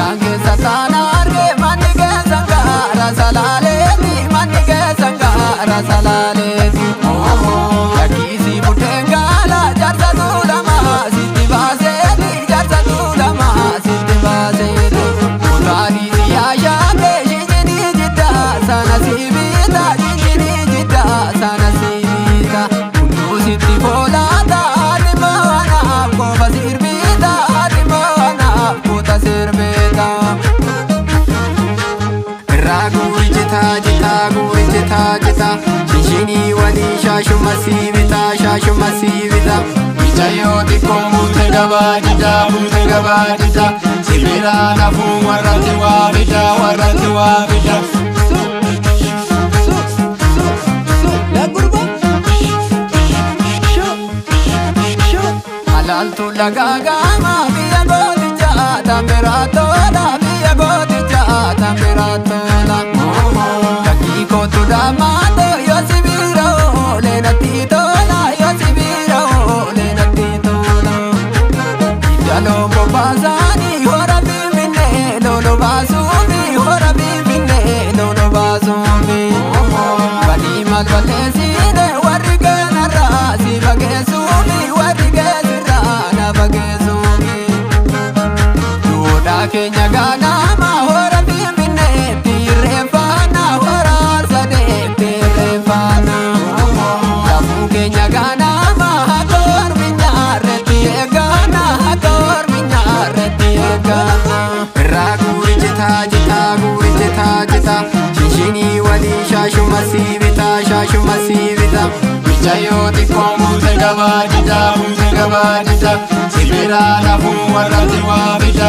Dange satana arge manige sangara salale di manige sangara salale di yakisi butengala jarsa tulama sitti base di jarsa tulama sitti base di utari siya yake jinjini jita sana sibita jinjini jita sana sibita kundu sitti bolata adimana koba sirbita adimana kota sirbita raguri jita jita guri jita jita jinjini wali shashu masivita Vijayo tiko mute gabadita Sibira nafu warati wabita Alaltu lagagama biya godicha tamberatola biya godicha tamberatola Yakiko tudamato yosibiro lenatitola yosibiro lenatitola Idalo bobazani hora bimine lolo basumi hora bimine lolo basumi Bani malvalesine warigana rasi bagesumi warigana na bagesumi Duda kenya gana ma hora bimine pirefana hora sade pirefana Tamu kenya gana ma hakor minyareti egana hakor minyareti egana Raguri jita jita guri jita jita Shinshini wali shashu masivita Vijayo tiko mute gabadita Sibira nafu warati wabita